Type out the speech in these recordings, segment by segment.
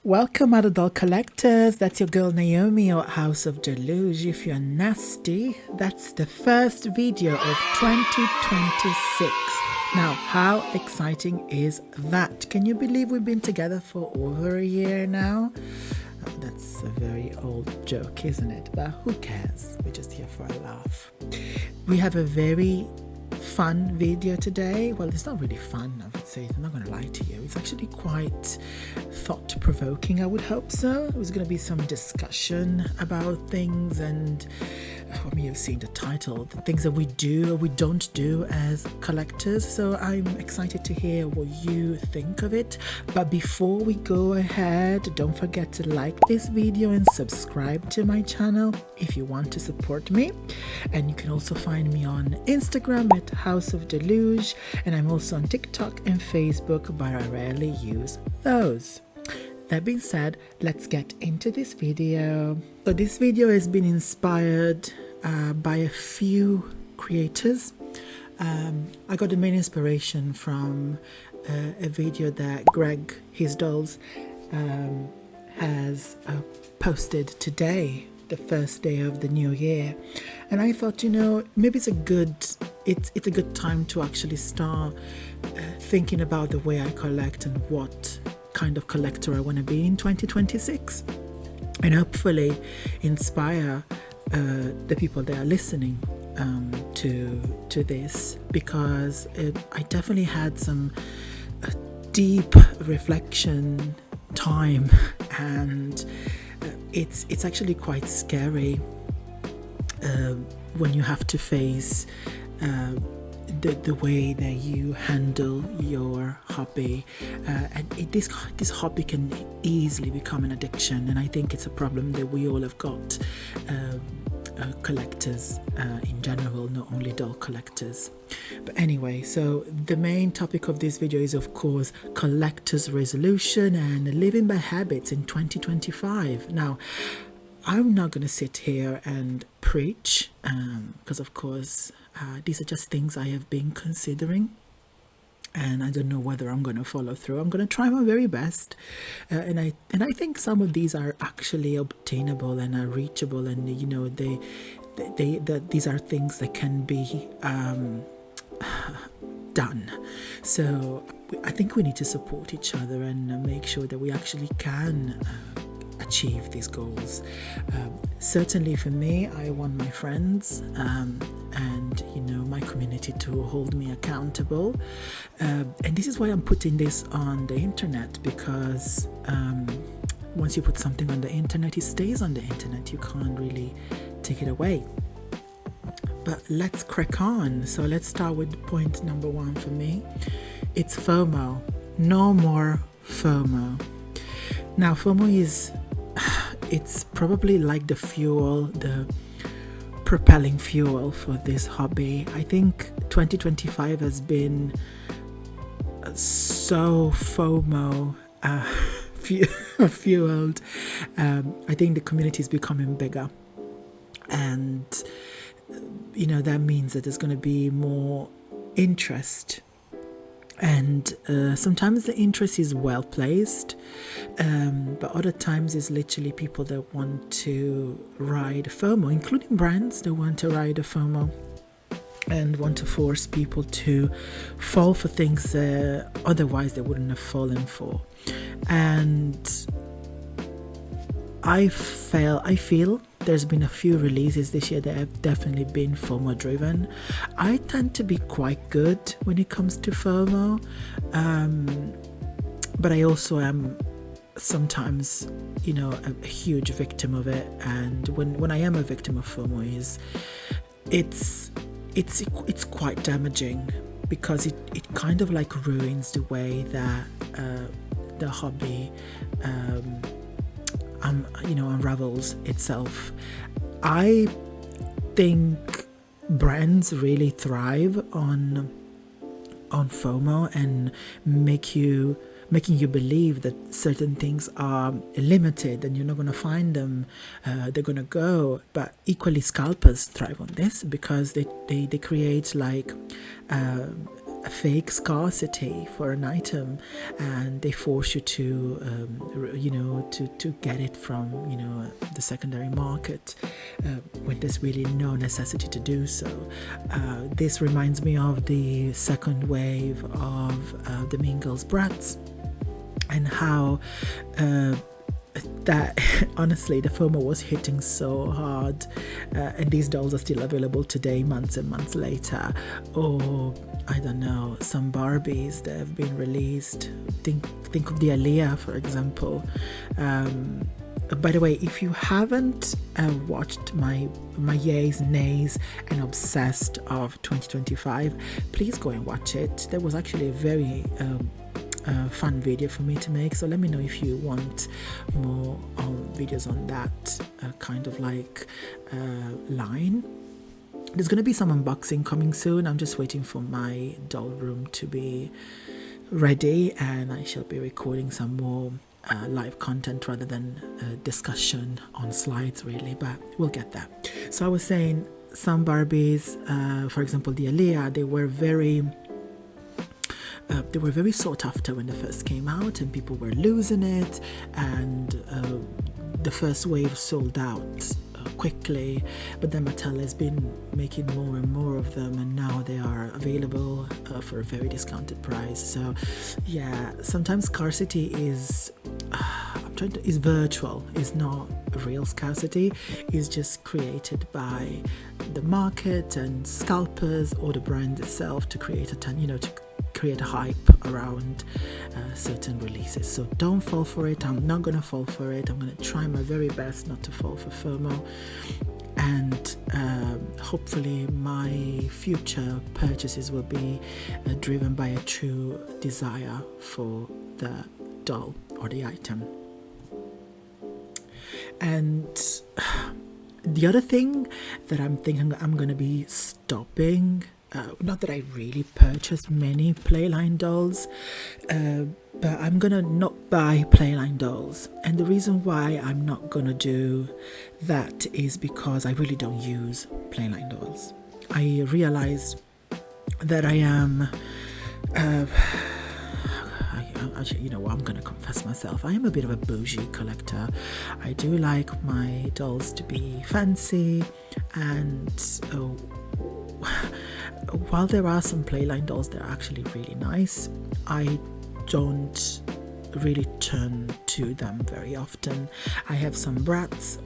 Welcome, adult collectors. That's your girl Naomi or House of Deluge. If you're nasty, that's the first video of 2026. Now, how exciting is that? Can you believe we've been together for over a year now? Oh, that's a very old joke, isn't it? But who cares? We're just here for a laugh. We have a very fun video today. Well, it's not really fun, I would say. I'm not going to lie to you. It's actually quite thought-provoking, I would hope so. There's going to be some discussion about things, and I mean, you've seen the title, the things that we do or we don't do as collectors. So I'm excited to hear what you think of it. But before we go ahead, don't forget to like this video and subscribe to my channel if you want to support me. And you can also find me on Instagram at House of Deluge, and I'm also on TikTok and Facebook, but I rarely use those. That being said, let's get into this video. So this video has been inspired by a few creators. I got the main inspiration from a video that Greg, his dolls, has posted today, the first day of the new year, and I thought, maybe it's a good time to actually start thinking about the way I collect and what kind of collector I want to be in 2026, and hopefully inspire the people that are listening to this, because I definitely had some deep reflection time, and it's actually quite scary when you have to face the way that you handle your hobby, and this hobby can easily become an addiction, and I think it's a problem that we all have got, collectors in general, not only doll collectors. But anyway, so the main topic of this video is, of course, collector's resolution and living by habits in 2025. Now, I'm not going to sit here and preach, because of course these are just things I have been considering, and I don't know whether I'm going to follow through. I'm going to try my very best, and I think some of these are actually obtainable and are reachable, and these are things that can be done. So I think we need to support each other and make sure that we actually can achieve these goals. Certainly for me, I want my friends and my community to hold me accountable, and this is why I'm putting this on the internet, because once you put something on the internet, it stays on the internet. You can't really take it away. But let's crack on. So let's start with point number one for me. It's FOMO. No more FOMO. Now, FOMO it's probably like the fuel, the propelling fuel for this hobby. I think 2025 has been so FOMO fueled. I think the community is becoming bigger, and that means that there's going to be more interest, and sometimes the interest is well placed, but other times it's literally people that want to ride FOMO, including brands that want to ride a FOMO and want to force people to fall for things otherwise they wouldn't have fallen for. And I feel there's been a few releases this year that have definitely been FOMO driven. I tend to be quite good when it comes to FOMO, but I also am sometimes a huge victim of it. And when I am a victim of FOMO, it's quite damaging, because it kind of like ruins the way that the hobby unravels itself. I think brands really thrive on FOMO and making you believe that certain things are limited and you're not going to find them, they're going to go. But equally, scalpers thrive on this, because they create like a fake scarcity for an item, and they force you to to get it from the secondary market when there's really no necessity to do so. This reminds me of the second wave of the Mean Girls brats, and how that honestly the FOMO was hitting so hard, and these dolls are still available today, months and months later. Or I don't know, some Barbies that have been released. Think of the Aaliyah, for example. By the way, if you haven't watched my yays, nays and obsessed of 2025, please go and watch it. There was actually a very fun video for me to make, so let me know if you want more videos on that kind of like line. There's going to be some unboxing coming soon. I'm just waiting for my doll room to be ready, and I shall be recording some more live content rather than discussion on slides really, but we'll get that. So I was saying, some Barbies, for example the Aaliyah, they were very sought after when they first came out, and people were losing it, and the first wave sold out quickly, but then Mattel has been making more and more of them, and now they are available for a very discounted price. So yeah, sometimes scarcity is is virtual, is not a real scarcity, is just created by the market and scalpers or the brand itself to create to create a hype around certain releases. So don't fall for it. I'm not going to fall for it. I'm going to try my very best not to fall for FOMO, and hopefully my future purchases will be driven by a true desire for the doll or the item. And the other thing that I'm thinking I'm going to be stopping, not that I really purchase many playline dolls, but I'm gonna not buy playline dolls. And the reason why I'm not gonna do that is because I really don't use playline dolls. I realized that I am I'm gonna confess myself, I am a bit of a bougie collector. I do like my dolls to be fancy, and while there are some playline dolls that are actually really nice, I don't really turn to them very often. I have some brats,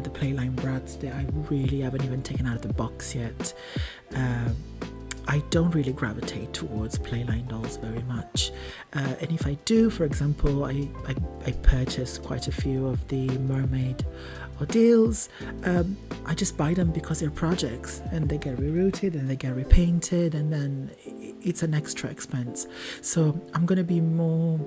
the playline brats that I really haven't even taken out of the box yet. I don't really gravitate towards playline dolls very much, and if I do, for example, I purchase quite a few of the mermaid ordeals. I just buy them because they're projects, and they get rerouted and they get repainted, and then it's an extra expense. So I'm going to be more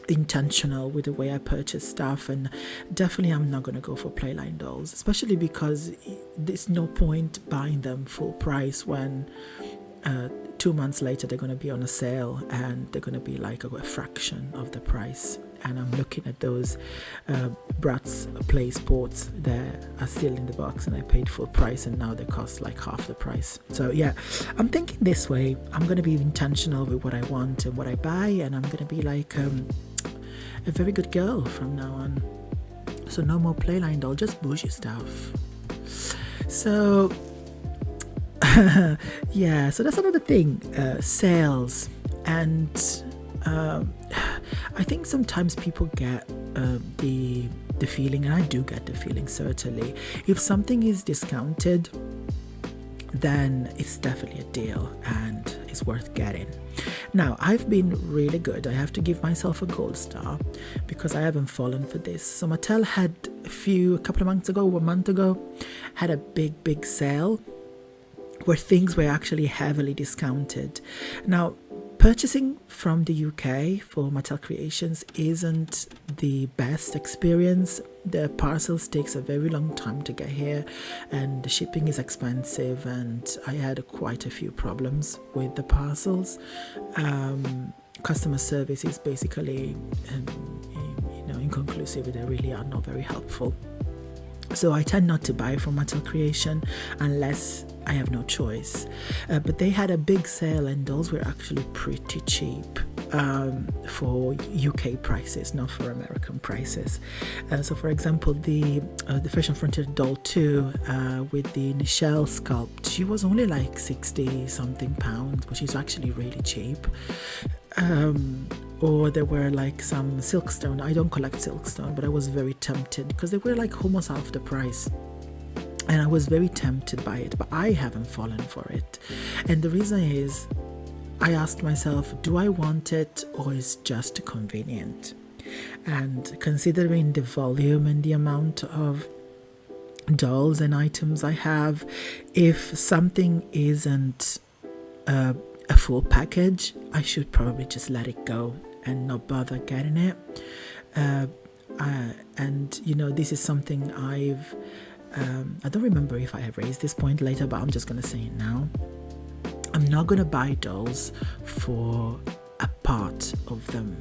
intentional with the way I purchase stuff, and definitely I'm not going to go for playline dolls, especially because there's no point buying them full price when 2 months later they're going to be on a sale and they're going to be like a fraction of the price. And I'm looking at those Bratz Play Sports that are still in the box, and I paid full price, and now they cost like half the price. So yeah, I'm thinking this way. I'm going to be intentional with what I want and what I buy, and I'm going to be like a very good girl from now on. So no more playline doll, just bougie stuff. So yeah, so that's another thing, sales. And I think sometimes people get the feeling, and I do get the feeling certainly, if something is discounted, then it's definitely a deal and it's worth getting. Now, I've been really good. I have to give myself a gold star because I haven't fallen for this. So Mattel had a couple of months ago, or a month ago, had a big sale where things were actually heavily discounted. Now, purchasing from the UK for Mattel Creations isn't the best experience. The parcels takes a very long time to get here, and the shipping is expensive, and I had quite a few problems with the parcels. Customer service is basically inconclusive. They really are not very helpful. So I tend not to buy from Mattel Creation unless I have no choice. But they had a big sale and those were actually pretty cheap for UK prices, not for American prices. So for example, the Fashion Frontier doll 2 with the Nichelle sculpt, she was only like 60 something pounds, which is actually really cheap. Or there were like some Silkstone. I don't collect Silkstone, but I was very tempted because they were like almost half the price. And I was very tempted by it, but I haven't fallen for it. And the reason is, I asked myself, do I want it or is it just convenient? And considering the volume and the amount of dolls and items I have, if something isn't a full package, I should probably just let it go and not bother getting it. And you know, this is something I've I don't remember if I have raised this point later, but I'm just gonna say it now. I'm not gonna buy dolls for a part of them.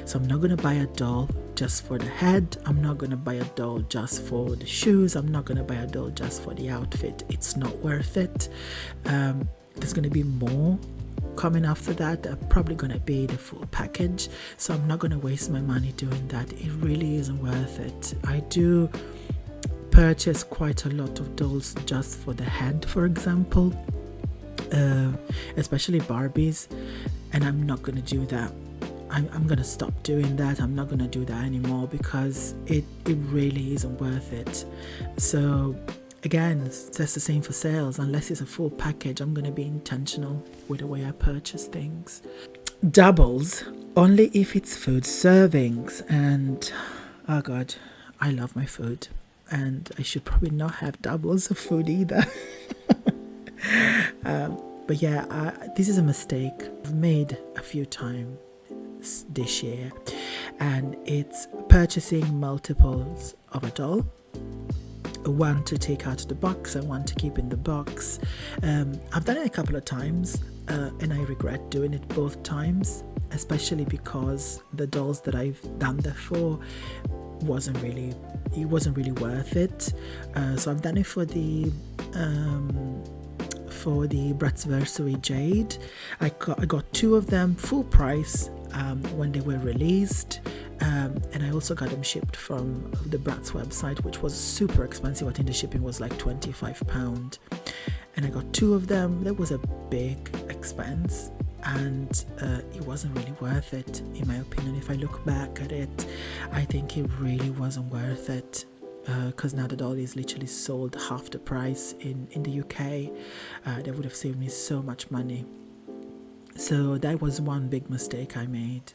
So I'm not gonna buy a doll just for the head. I'm not gonna buy a doll just for the shoes. I'm not gonna buy a doll just for the outfit. It's not worth it. There's gonna be more coming after that. They're probably gonna be the full package. So I'm not gonna waste my money doing that. It really isn't worth it. I do purchase quite a lot of dolls just for the head, for example, especially Barbies, and I'm not going to do that. I'm going to stop doing that. I'm not going to do that anymore because it really isn't worth it. So again, that's the same for sales. Unless it's a full package, I'm going to be intentional with the way I purchase things. Doubles only if it's food servings, and oh god, I love my food. And I should probably not have doubles of food either. But yeah, this is a mistake I've made a few times this year, and it's purchasing multiples of a doll, one to take out of the box and one to keep in the box. I've done it a couple of times, and I regret doing it both times, especially because the dolls that I've done that for wasn't really worth it. So I've done it for the Bratzversary Jade. I got two of them full price when they were released, and I also got them shipped from the Bratz website, which was super expensive. I think the shipping was like £25, and I got two of them. That was a big expense, and it wasn't really worth it, in my opinion. If I look back at it, I think it really wasn't worth it, because now the doll is literally sold half the price in the UK. That would have saved me so much money. So that was one big mistake I made,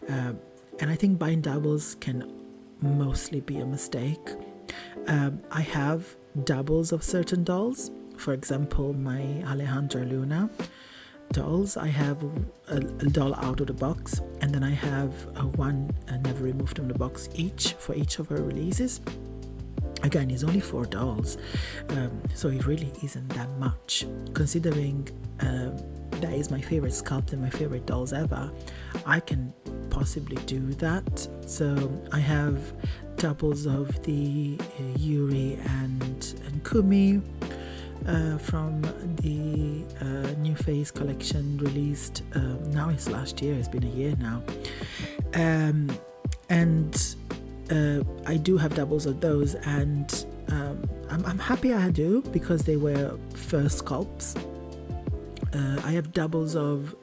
and I think buying doubles can mostly be a mistake. I have doubles of certain dolls. For example, my Alejandra Luna dolls, I have a doll out of the box, and then I have one never removed from the box each for each of her releases. Again, it's only 4 dolls, so it really isn't that much, considering that is my favorite sculpt and my favorite dolls ever. I can possibly do that. So I have doubles of the Yuri and Kumi from the New Phase collection released, now it's last year, it's been a year now, and I do have doubles of those, and I'm happy I do, because they were first sculpts. I have doubles of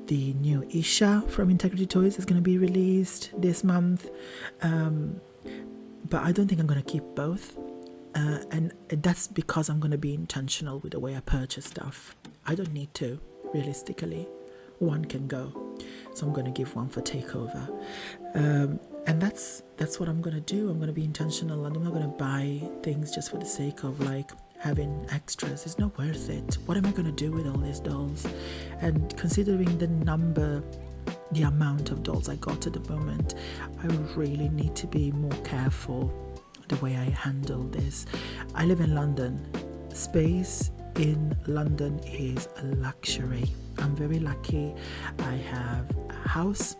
the new Isha from Integrity Toys is going to be released this month, but I don't think I'm going to keep both, and that's because I'm going to be intentional with the way I purchase stuff. I don't need to, realistically. One can go, so I'm going to give one for takeover, and that's what I'm going to do. I'm going to be intentional, and I'm not going to buy things just for the sake of like having extras. It's not worth it. What am I going to do with all these dolls? And considering the amount of dolls I got at the moment, I really need to be more careful the way I handle this. I live in London. Space in London is a luxury. I'm very lucky. I have a house,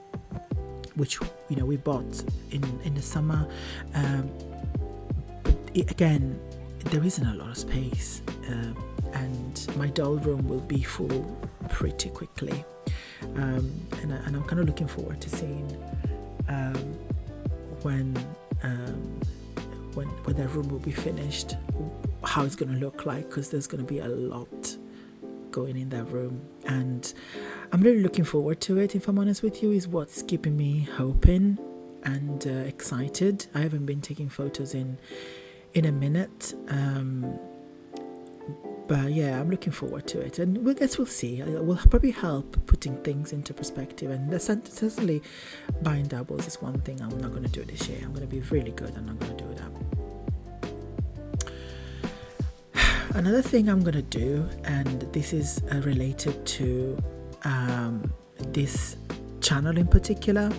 which we bought in the summer. again, there isn't a lot of space, and my doll room will be full pretty quickly, and I'm kind of looking forward to seeing when that room will be finished, how it's going to look like, because there's going to be a lot going in that room, and I'm really looking forward to it. If I'm honest with you, is what's keeping me hoping and excited. I haven't been taking photos in a minute, but yeah, I'm looking forward to it, and we'll see. It will probably help putting things into perspective, and certainly buying doubles is one thing I'm not going to do this year. I'm going to be really good, I'm not going to do that. Another thing I'm going to do, and this is related to this channel in particular,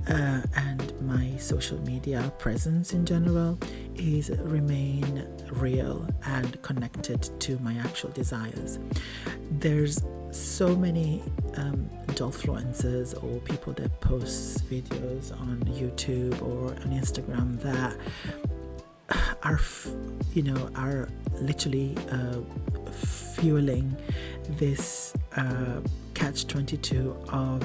and my social media presence in general, is remain real and connected to my actual desires. There's so many dollfluencers or people that post videos on YouTube or on Instagram that are literally fueling this catch-22 of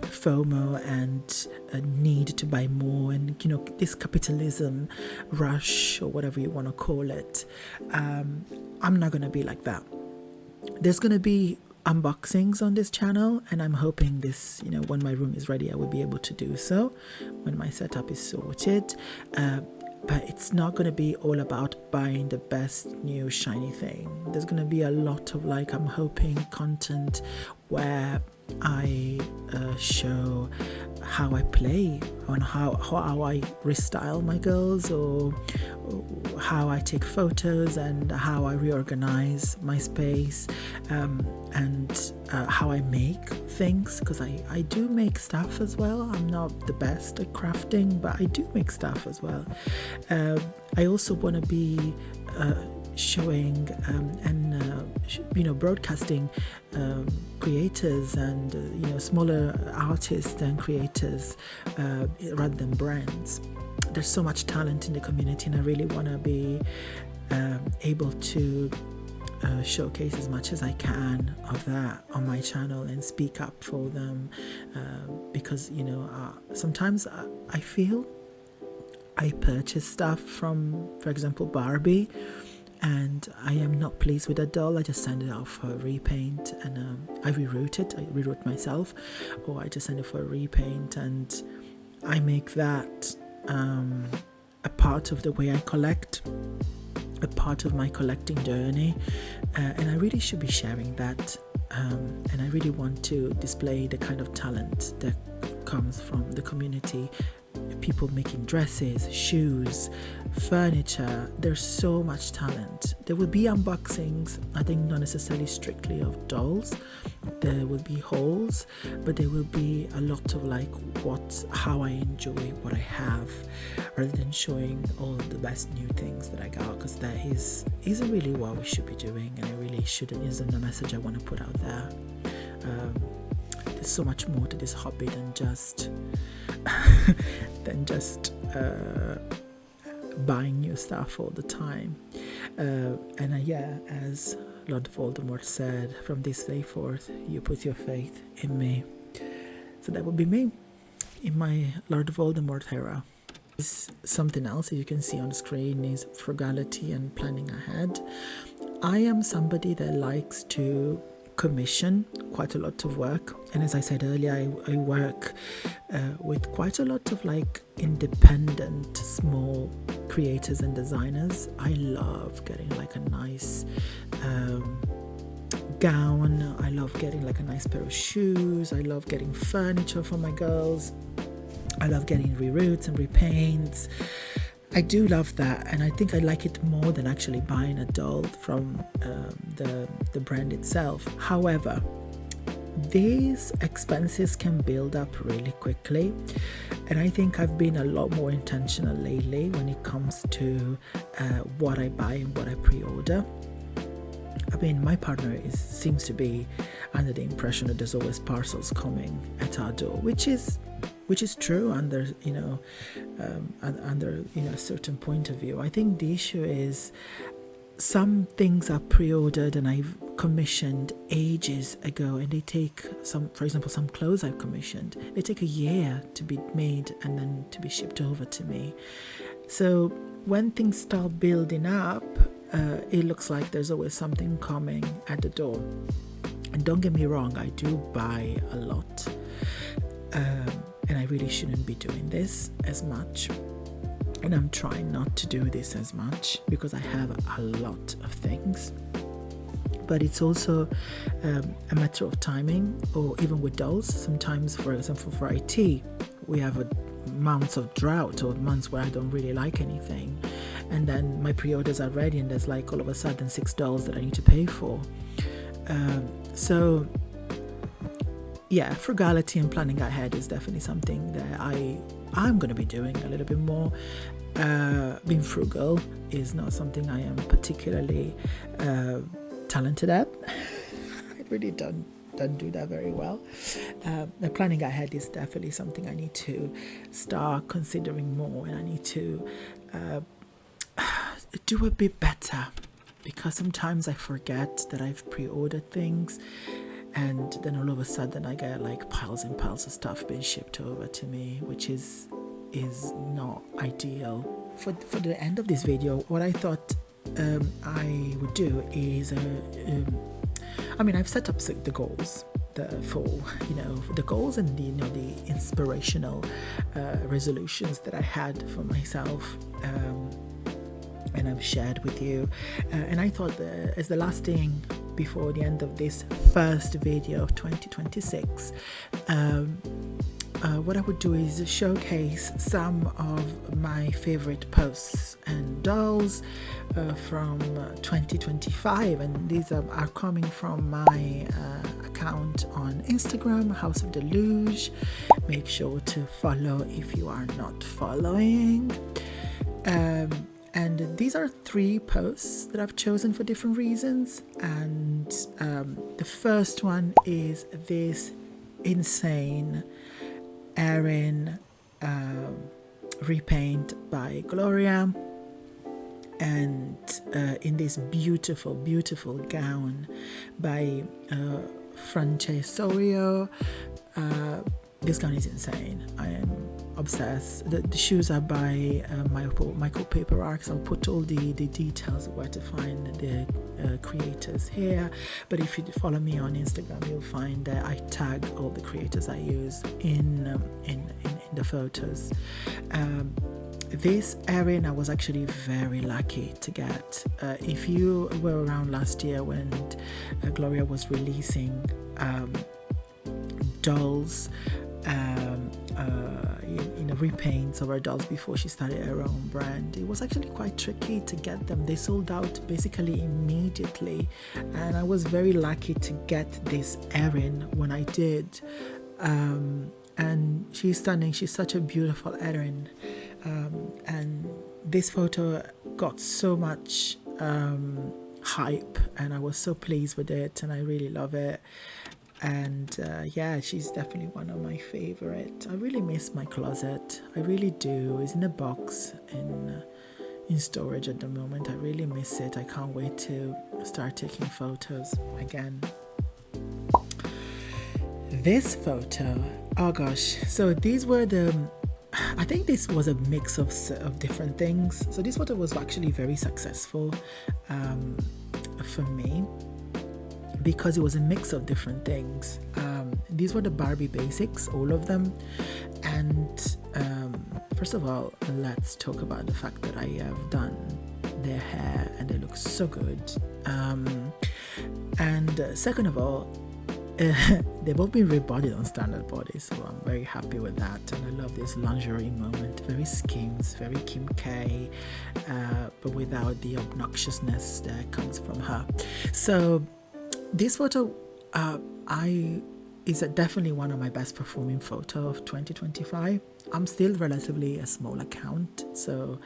FOMO and a need to buy more, and this capitalism rush, or whatever you want to call it. I'm not going to be like that. There's going to be unboxings on this channel, and I'm hoping this, when my room is ready, I will be able to do so when my setup is sorted. But it's not going to be all about buying the best new shiny thing. There's going to be a lot of, I'm hoping, content where I show how I play, on how I restyle my girls, or how I take photos, and how I reorganize my space, and how I make things, because I do make stuff as well. I'm not the best at crafting, but I do make stuff as well. I also want to be showing and broadcasting creators and smaller artists and creators rather than brands. There's so much talent in the community, and I really want to be able to showcase as much as I can of that on my channel and speak up for them, because sometimes I feel I purchase stuff from, for example, Barbie, and I am not pleased with a doll. I just send it out for a repaint, and I reroute myself, or I just send it for a repaint, and I make that a part of the way I collect, a part of my collecting journey, and I really should be sharing that, and I really want to display the kind of talent that comes from the community. People making dresses, shoes, furniture. There's so much talent. There will be unboxings, I think not necessarily strictly of dolls. There will be hauls, but there will be a lot of how I enjoy what I have, rather than showing all the best new things that I got, because that isn't really what we should be doing, and it really isn't a message I want to put out there. There's so much more to this hobby than just buying new stuff all the time. As Lord Voldemort said, from this day forth, you put your faith in me. So that would be me in my Lord Voldemort era. Something else that you can see on the screen is frugality and planning ahead. I am somebody that likes to commission quite a lot of work, and as I said earlier, I work with quite a lot of independent small creators and designers. I love getting a nice gown. I love getting a nice pair of shoes. I love getting furniture for my girls. I love getting reroutes and repaints. I do love that, and I think I like it more than actually buying a doll from the brand itself. However, these expenses can build up really quickly, and I think I've been a lot more intentional lately when it comes to what I buy and what I pre-order. I mean, my partner seems to be under the impression that there's always parcels coming at our door, which is which is true under a certain point of view. I think the issue is some things are pre-ordered and I've commissioned ages ago, and they take for example, some clothes I've commissioned, they take a year to be made and then to be shipped over to me. So when things start building up, it looks like there's always something coming at the door. And don't get me wrong, I do buy a lot, and I really shouldn't be doing this as much. And I'm trying not to do this as much because I have a lot of things. But it's also a matter of timing, or even with dolls. Sometimes, for example, for IT, we have months of drought or months where I don't really like anything. And then my pre-orders are ready and there's like all of a sudden 6 dolls that I need to pay for. So yeah, frugality and planning ahead is definitely something that I'm going to be doing a little bit more. Being frugal is not something I am particularly talented at. I really don't do that very well. The planning ahead is definitely something I need to start considering more, and I need to do a bit better, because sometimes I forget that I've pre-ordered things, and then all of a sudden I get like piles and piles of stuff being shipped over to me, which is not ideal. For the end of this video, what I thought I would do is I've set up the goals for the goals and the inspirational resolutions that I had for myself, and I've shared with you, and I thought that as the last thing before the end of this first video of 2026, what I would do is showcase some of my favorite posts and dolls from 2025, and these are coming from my account on Instagram, House of Deluge. Make sure to follow if you are not following. And these are 3 posts that I've chosen for different reasons. And the first one is this insane Erin repaint by Gloria, and in this beautiful gown by Francesco. This gown is insane. I am obsessed. The shoes are by Michael Paper Arcs. I'll put all the details of where to find the creators here, but if you follow me on Instagram, you'll find that I tag all the creators I use in the photos. This Erin I was actually very lucky to get. If you were around last year when Gloria was releasing dolls, repaints of her dolls before she started her own brand, it was actually quite tricky to get them. They sold out basically immediately, and I was very lucky to get this Erin when I did. And she's stunning. She's such a beautiful Erin, and this photo got so much hype, and I was so pleased with it, and I really love it. And yeah, she's definitely one of my favorite. I really miss my closet. I really do. It's in a box in storage at the moment. I really miss it. I can't wait to start taking photos again. This photo, oh gosh, so these were I think this was a mix of different things. So this photo was actually very successful for me, because it was a mix of different things. These were the Barbie basics, all of them. And first of all, let's talk about the fact that I have done their hair and they look so good. And second of all, they've all been rebodied on standard bodies, so I'm very happy with that. And I love this lingerie moment, very Skims, very Kim K, but without the obnoxiousness that comes from her. So this photo is definitely one of my best performing photo of 2025. I'm still relatively a small account, so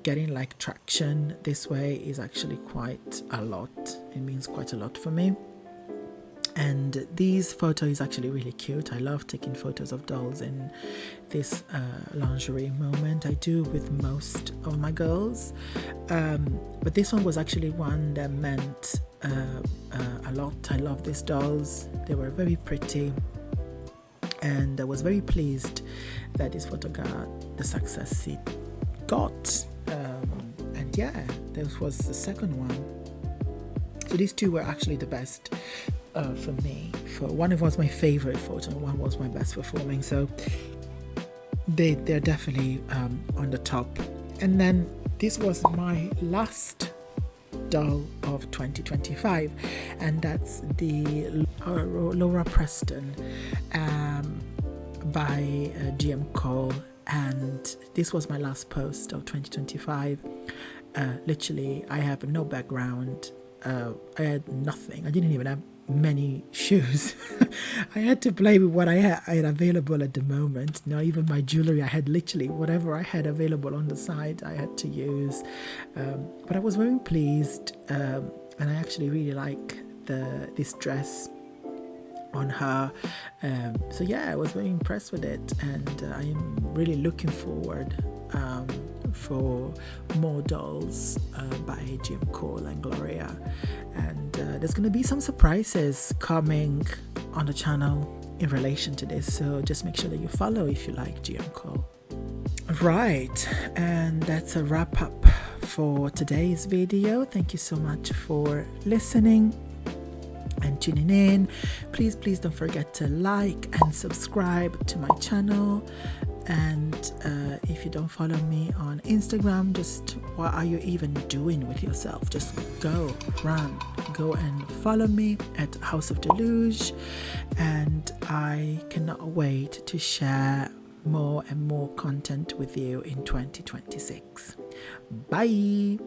getting like traction this way is actually quite a lot. It means quite a lot for me. And this photo is actually really cute. I love taking photos of dolls in this lingerie moment. I do with most of my girls, but this one was actually one that meant a lot. I love these dolls. They were very pretty, and I was very pleased that this photo got the success it got. And yeah, this was the second one. So these two were actually the best for me. For one, it was my favorite photo, and one was my best performing. So they're definitely on the top. And then this was my last doll of 2025, and that's the Laura Preston by GM Cole. And this was my last post of 2025. Literally, I have no background. I had nothing. I didn't even have many shoes. I had to play with what I had available at the moment. Not even my jewelry. I had literally whatever I had available on the side I had to use. But I was very pleased, and I actually really like this dress on her. So yeah, I was very impressed with it, and I'm really looking forward for more dolls by Jim Cole and Gloria. And there's going to be some surprises coming on the channel in relation to this, so just make sure that you follow if you like GM Cole. Right, and that's a wrap up for today's video. Thank you so much for listening and tuning in. Please don't forget to like and subscribe to my channel. And if you don't follow me on Instagram, just what are you even doing with yourself? Just go and follow me at House of Deluge. And I cannot wait to share more and more content with you in 2026. Bye.